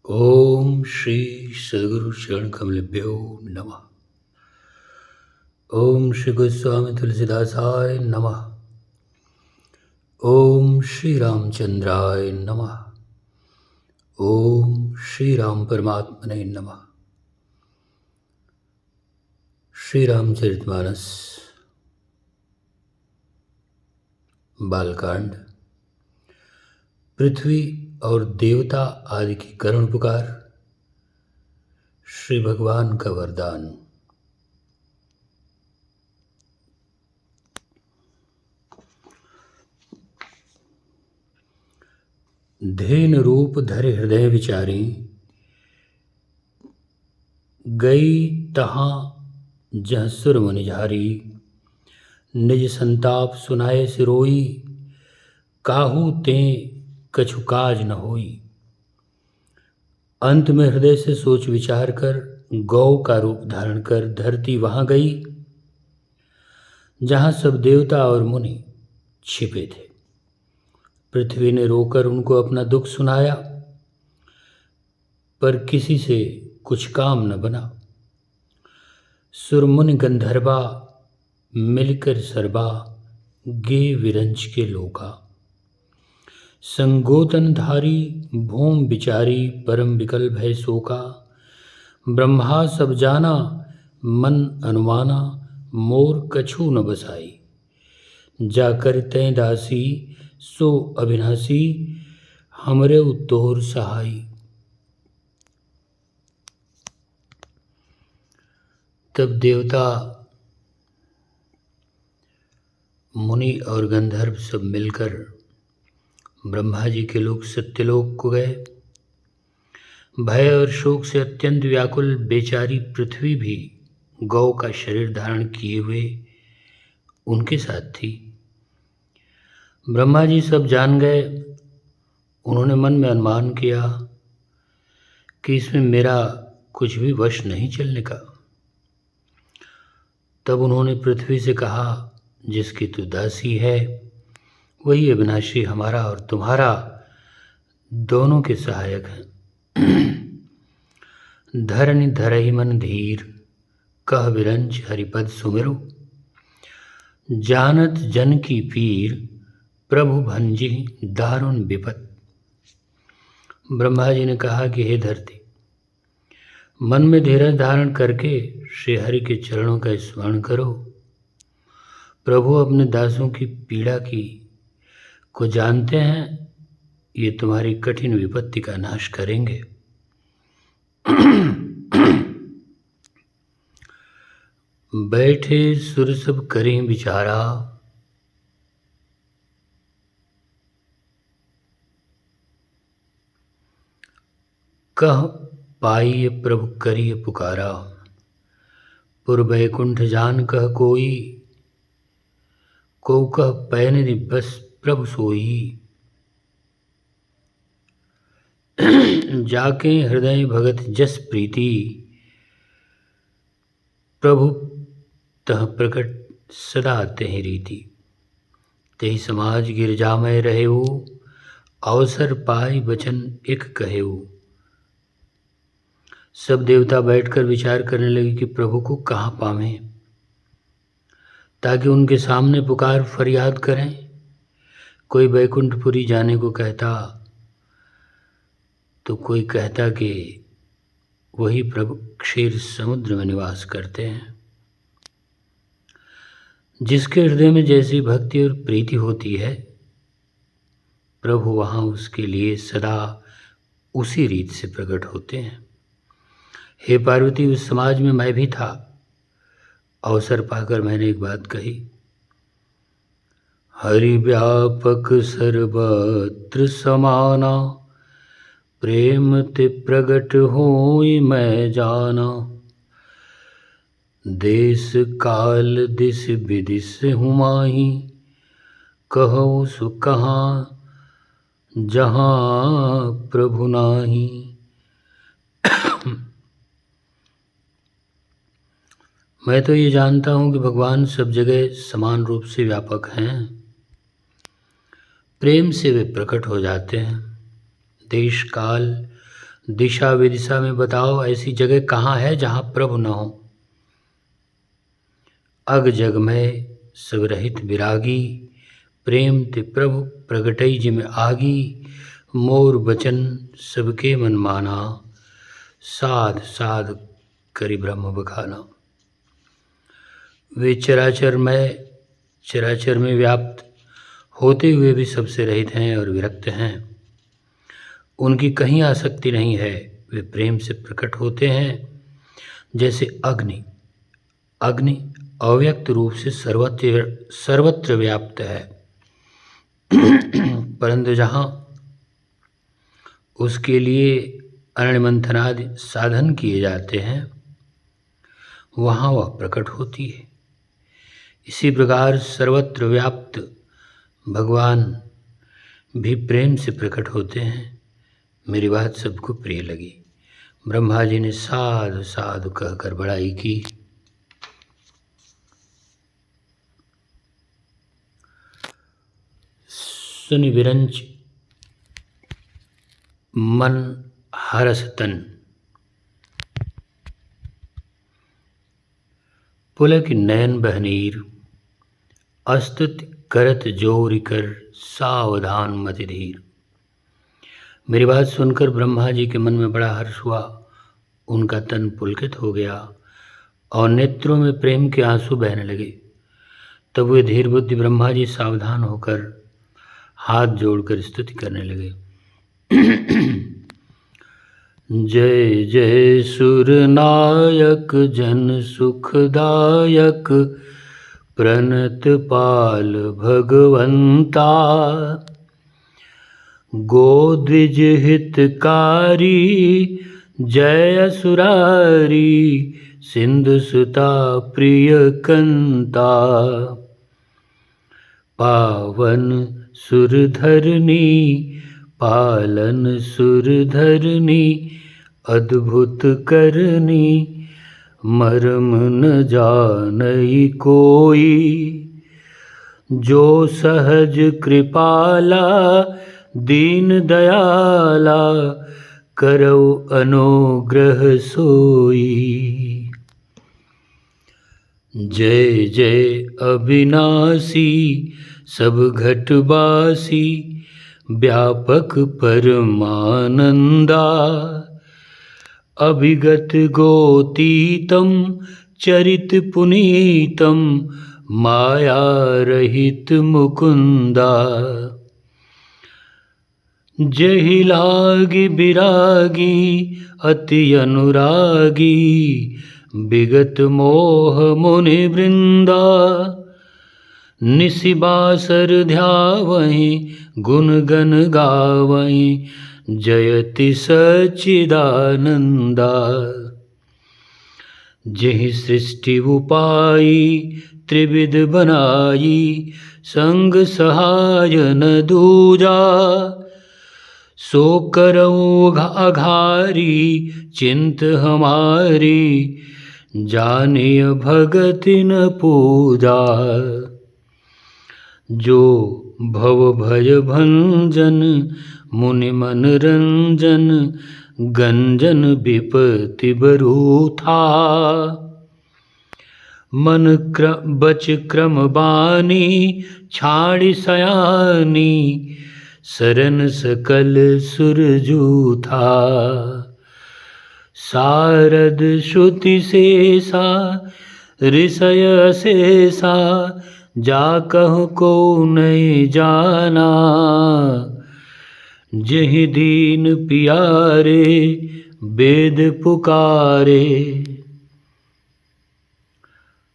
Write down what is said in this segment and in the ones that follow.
ओम श्री सद्गुरु चरण कमलभ्यो नमः। ओम श्री गोस्वामी तुलसीदासाय नमः। ओम श्री रामचंद्राय नमः। ओम श्री राम परमात्मने नमः। श्री रामचरितमानस बालकांड। पृथ्वी और देवता आदि की करुण पुकार। श्री भगवान का वरदान। धेन रूप धरे हृदय विचारी, गई तहाँ जह सुर मुनिझारी। निज संताप सुनाए सिरोई, काहू ते कछु काज न होई। अंत में हृदय से सोच विचार कर गौ का रूप धारण कर धरती वहां गई जहां सब देवता और मुनि छिपे थे। पृथ्वी ने रोकर उनको अपना दुख सुनाया, पर किसी से कुछ काम न बना। सुरमुनि गंधर्वा मिलकर सरबा, गे विरंच के लोका। संगोतनधारी भूम बिचारी, परम विकल भय शोका। ब्रह्मा सब जाना मन अनुमाना, मोर कछु न बसाई। जाकर तै दासी सो अविनाशी, हमरे तोर सहाई। तब देवता मुनि और गंधर्व सब मिलकर ब्रह्मा जी के लोग सत्यलोक को गए। भय और शोक से अत्यंत व्याकुल बेचारी पृथ्वी भी गौ का शरीर धारण किए हुए उनके साथ थी। ब्रह्मा जी सब जान गए। उन्होंने मन में अनुमान किया कि इसमें मेरा कुछ भी वश नहीं चलने का। तब उन्होंने पृथ्वी से कहा, जिसकी तू दासी है वही अविनाशी हमारा और तुम्हारा दोनों के सहायक हैं। धरनि धरहि मन धीर, कह विरंच हरिपद सुमिरो। जानत जन की पीर, प्रभु भंजी दारुण विपत। ब्रह्मा जी ने कहा कि हे धरती, मन में धीरज धारण करके श्री हरि के चरणों का स्मरण करो। प्रभु अपने दासों की पीड़ा को जानते हैं, ये तुम्हारी कठिन विपत्ति का नाश करेंगे। बैठे सुर सब करें विचारा, कह पाइए प्रभु करिए पुकारा। पुर बैकुंठ जान कह कोई, को कह पैन बस प्रभु सोई। जाके हृदय भगत जस प्रीति, प्रभु तह प्रकट सदा तेहि रीति। तेहि समाज गिरजामय रहेऊ, अवसर पाई वचन एक कहेऊ। सब देवता बैठकर विचार करने लगे कि प्रभु को कहाँ पावें, ताकि उनके सामने पुकार फरियाद करें। कोई बैकुंठपुरी जाने को कहता तो कोई कहता कि वही प्रभु क्षीर समुद्र में निवास करते हैं। जिसके हृदय में जैसी भक्ति और प्रीति होती है, प्रभु वहाँ उसके लिए सदा उसी रीत से प्रकट होते हैं। हे पार्वती, उस समाज में मैं भी था। अवसर पाकर मैंने एक बात कही, हरि व्यापक सर्वत्र समाना, प्रेम ते प्रगट होई मैं जाना। देश काल दिस विदिश हूँ माही, कहो सु कहाँ जहाँ प्रभु नाही। मैं तो ये जानता हूँ कि भगवान सब जगह समान रूप से व्यापक हैं। प्रेम से वे प्रकट हो जाते हैं। देश काल दिशा विदिशा में बताओ ऐसी जगह कहाँ है जहाँ प्रभु न हो। अग जग में सब रहित विरागी, प्रेम ते प्रभु प्रगटई जिम आगी। मोर बचन सबके मन माना, साध साध करि ब्रह्म बखाना। वे चराचर में व्याप्त होते हुए भी सबसे रहित हैं और विरक्त हैं। उनकी कहीं आसक्ति नहीं है। वे प्रेम से प्रकट होते हैं जैसे अग्नि। अग्नि अव्यक्त रूप से सर्वत्र व्याप्त है, परंतु जहाँ उसके लिए अरण्य मंथनादि साधन किए जाते हैं वहाँ वह प्रकट होती है। इसी प्रकार सर्वत्र व्याप्त भगवान भी प्रेम से प्रकट होते हैं। मेरी बात सबको प्रिय लगी। ब्रह्मा जी ने साधु साधु कहकर बड़ाई की। सुनि विरंच मन हरस तन। पुलक नयन बहनीर, अस्तुति करत जोरि कर सावधान मति धीर। मेरी बात सुनकर ब्रह्मा जी के मन में बड़ा हर्ष हुआ। उनका तन पुलकित हो गया और नेत्रों में प्रेम के आंसू बहने लगे। तब वे धीर बुद्धि ब्रह्मा जी सावधान होकर हाथ जोड़कर स्तुति करने लगे। जय जय सुरनायक जन सुखदायक, प्रणत पाल भगवंता। गोद्विज हितकारी जय सुरारी, सिंधु सुता प्रिय कंता। पावन सुरधरनी पालन सुरधरनी, अद्भुत करनी मर्म न जानई कोई। जो सहज कृपाला दीन दयाला, करौ अनुग्रह सोई। जय जय अविनाशी सब घटवासी, व्यापक परमानंदा। अभिगत गोतीतम चरित पुनीतम, माया रहित मुकुंदा। जहि लागी विरागी अति अनुरागी, विगत मोह मुनि वृंदा। निसि बासर ध्यावहि गुण गण गावहि, जयति सच्चिदानंदा। जेहि सृष्टि उपाई त्रिविध बनाई, संग सहाय न दूजा। सो करऊ अघारी चिंत हमारी, जानिय भगति न पूजा। जो भव भय भंजन मुनि मन रंजन, गंजन विपति बरूथा। मन बच क्रम बानी छाड़ी सयानी, सरन सकल सुरजूथा। सारद श्रुति शेषा ऋषय शेषा, जा कहु को नहीं जाना। जहि दीन पियारे वेद पुकारे,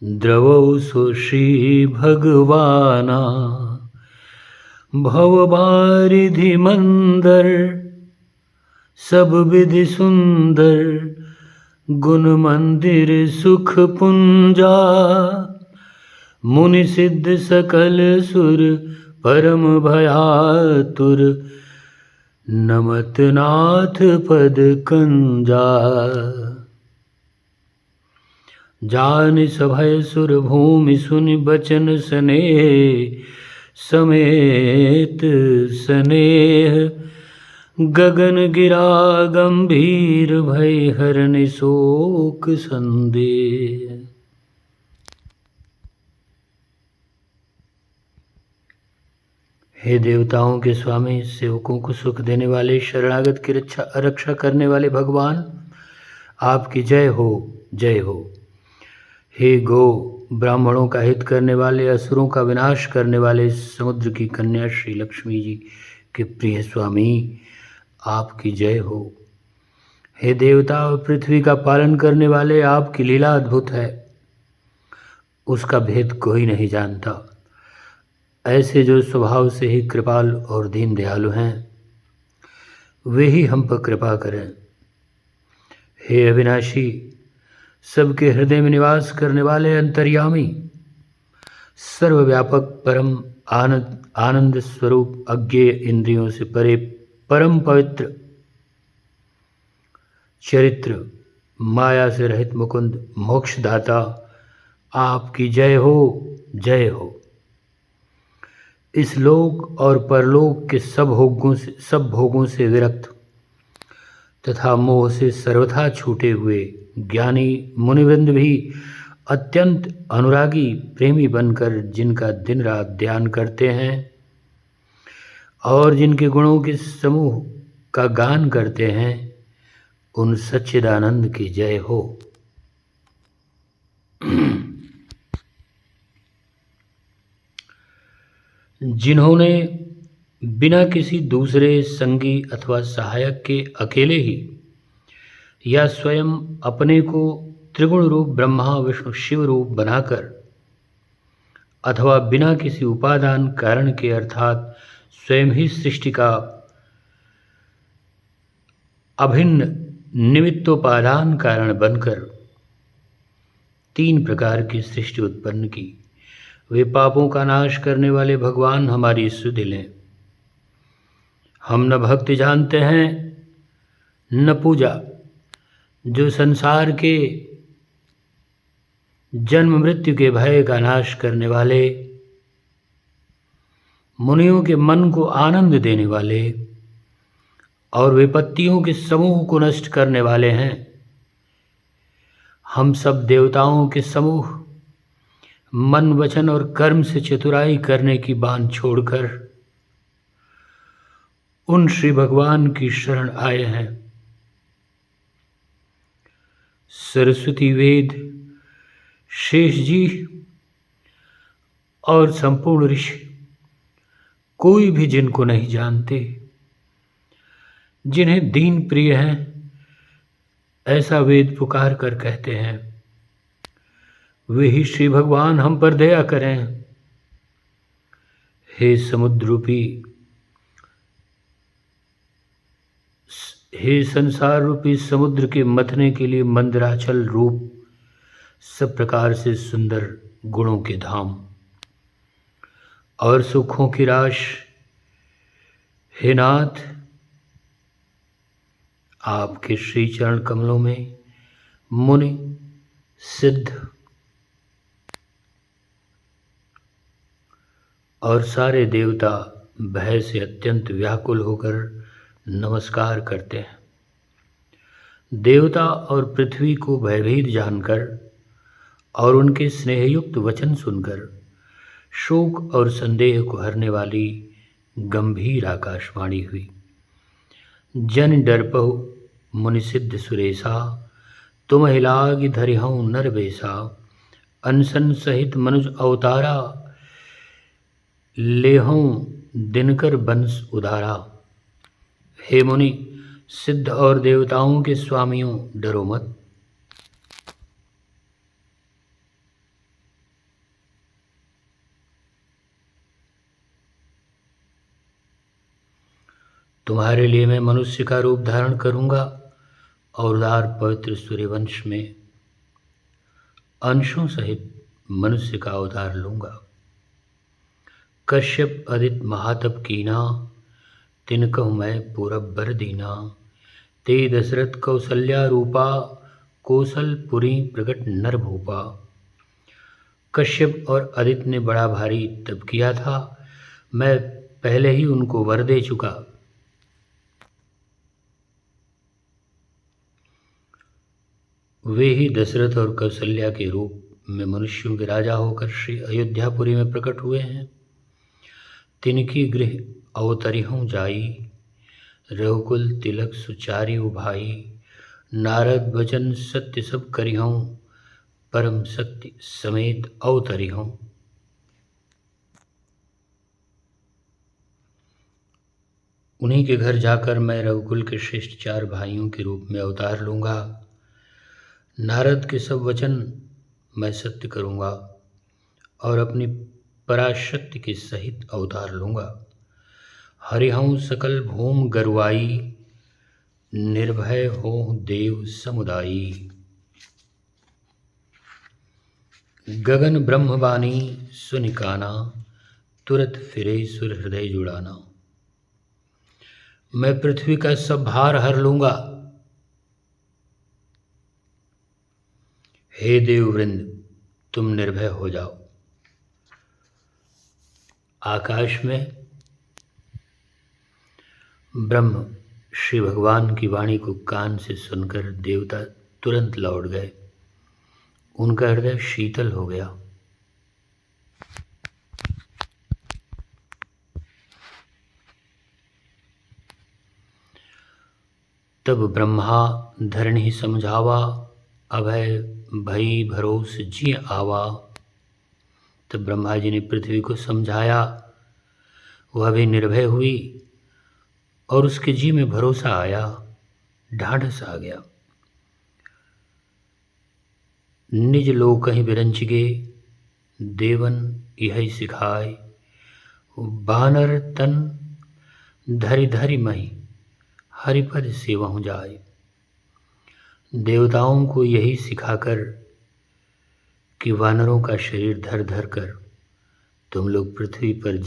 द्रवौ सो श्री भगवाना। भव बारिधि मंदर सब विधि सुंदर, गुण मंदिर सुख पुंजा। मुनि सिद्ध सकल सुर परम भयातुर, नमत नाथ पद कंजा। जान सभय सुर भूमि सुनि बचन स्नेह, समेत स्नेह गगन गिरा गंभीर भय हरनि शोक संदेह। हे देवताओं के स्वामी, सेवकों को सुख देने वाले, शरणागत की रक्षा करने वाले भगवान, आपकी जय हो, जय हो। हे गो ब्राह्मणों का हित करने वाले, असुरों का विनाश करने वाले, समुद्र की कन्या श्री लक्ष्मी जी के प्रिय स्वामी, आपकी जय हो। हे देवता और पृथ्वी का पालन करने वाले, आपकी लीला अद्भुत है, उसका भेद कोई नहीं जानता। ऐसे जो स्वभाव से ही कृपाल और दीन दयालु हैं, वे ही हम पर कृपा करें। हे अविनाशी, सबके हृदय में निवास करने वाले अंतर्यामी, सर्वव्यापक परम आनंद स्वरूप, अज्ञेय इंद्रियों से परे परम पवित्र चरित्र, माया से रहित मुकुंद, मोक्षदाता, आपकी जय हो, जय हो। इस लोक और परलोक के सब भोगों से विरक्त तथा मोह से सर्वथा छूटे हुए ज्ञानी मुनिवृंद भी अत्यंत अनुरागी प्रेमी बनकर जिनका दिन रात ध्यान करते हैं और जिनके गुणों के समूह का गान करते हैं, उन सच्चिदानंद की जय हो। जिन्होंने बिना किसी दूसरे संगी अथवा सहायक के अकेले ही या स्वयं अपने को त्रिगुण रूप ब्रह्मा विष्णु शिव रूप बनाकर अथवा बिना किसी उपादान कारण के अर्थात स्वयं ही सृष्टि का अभिन्न निमित्तोपादान कारण बनकर 3 प्रकार की सृष्टि उत्पन्न की, वे पापों का नाश करने वाले भगवान हमारी सुधि लें। हम न भक्ति जानते हैं न पूजा, जो संसार के जन्म मृत्यु के भय का नाश करने वाले, मुनियों के मन को आनंद देने वाले और विपत्तियों के समूह को नष्ट करने वाले हैं। हम सब देवताओं के समूह मन वचन और कर्म से चतुराई करने की बांध छोड़कर उन श्री भगवान की शरण आए हैं। सरस्वती वेद, शेष जी और संपूर्ण ऋषि कोई भी जिनको नहीं जानते, जिन्हें दीन प्रिय हैं, ऐसा वेद पुकार कर कहते हैं, वे ही श्री भगवान हम पर दया करें। हे समुद्र रूपी, हे संसार रूपी समुद्र के मथने के लिए मंदराचल रूप सब प्रकार से सुंदर गुणों के धाम और सुखों की राश, हे नाथ, आपके श्री चरण कमलों में मुनि, सिद्ध और सारे देवता भय से अत्यंत व्याकुल होकर नमस्कार करते हैं। देवता और पृथ्वी को भयभीत जानकर और उनके स्नेहयुक्त वचन सुनकर शोक और संदेह को हरने वाली गंभीर आकाशवाणी हुई। जन डरपहु मुनि सिद्ध सुरेशा, तुम हिलागी धरिहऊँ नर बेसा, अनसन सहित मनुज अवतारा, लेहऊँ दिनकर बंस उदारा। हे मुनि, सिद्ध और देवताओं के स्वामियों, डरो मत। तुम्हारे लिए मैं मनुष्य का रूप धारण करूंगा और उदार पवित्र सूर्यवंश में अंशों सहित मनुष्य का अवतार लूंगा। कश्यप अदित महातप कीना, तिनकहु मैं पूरब बर दीना, ते दशरथ कौसल्या रूपा, कौशलपुरी प्रकट नर भूपा। कश्यप और आदित्य ने बड़ा भारी तप किया था, मैं पहले ही उनको वर दे चुका। वे ही दशरथ और कौशल्या के रूप में मनुष्यों के राजा होकर श्री अयोध्यापुरी में प्रकट हुए हैं। तिनकी गृह अवतरिहूँ जाई, रघुकुल तिलक सुचारिउ भाई। नारद वचन सत्य सब करिहूँ, परम शक्ति समेत अवतरिहूँ। उन्हीं के घर जाकर मैं रघुकुल के श्रेष्ठ 4 भाइयों के रूप में अवतार लूँगा। नारद के सब वचन मैं सत्य करूँगा और अपनी पराशक्ति के सहित अवतार लूँगा। हरिहूँ सकल भूम गरुआई, निर्भय हों देव समुदायी। गगन ब्रह्मवाणी सुनिकाना, तुरत फिरे सुर हृदय जुड़ाना। मैं पृथ्वी का सब भार हर लूँगा। हे देववृंद, तुम निर्भय हो जाओ। आकाश में ब्रह्म श्री भगवान की वाणी को कान से सुनकर देवता तुरंत लौट गए। उनका हृदय शीतल हो गया। तब ब्रह्मा धरणी समझावा, अभय भई भरोस जी आवा। तब ब्रह्मा जी ने पृथ्वी को समझाया, वह भी निर्भय हुई और उसके जी में भरोसा आया, ढाढ़स आ गया। निज लोक कहीं बिरंचिगे, देवन यही सिखाए। बानर तन धरि धरि मही, हरिपद सेवहु जाए। देवताओं को यही सिखाकर कि वानरों का शरीर धर धर कर तुम लोग पृथ्वी पर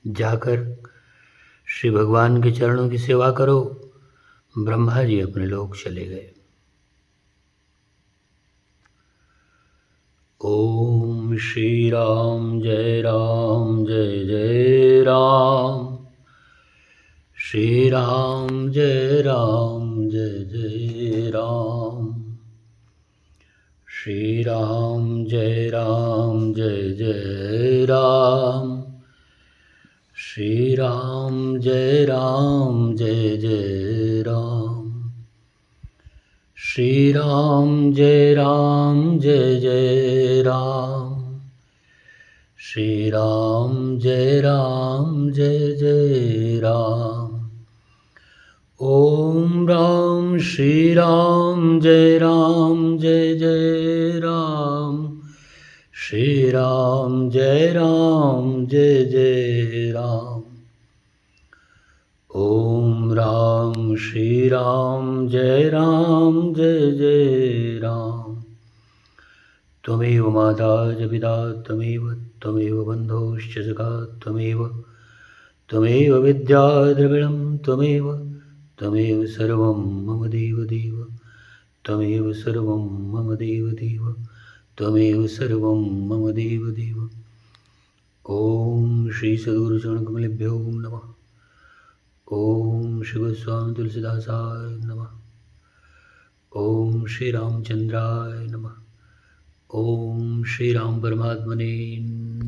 जाकर श्री भगवान के चरणों की सेवा करो। ब्रह्मा जी अपने लोक चले गए। ओम श्री राम जय जय राम। श्री राम जय जय राम। श्री राम जय जय राम। श्री राम जय जय राम। श्री राम जय जय राम। श्री राम जय जय राम। ओम राम श्री राम जय जय राम। श्री राम जय जय राम। ओम राम श्री राम जय जय राम। त्वमेव माता च पिता त्वमेव बन्धुश्च सखा त्वमेव विद्या द्रविणं त्वमेव सर्वं मम देव त्वमेव सर्वं मम देव त्वमेव सर्वं मम देव। ओम श्री सद्गुरुचरणकमलेभ्यो नमः। ओम श्री गोस्वामी तुलसीदासाय नमः। ओम श्री रामचंद्राय नमः। ओम श्री राम परमात्मने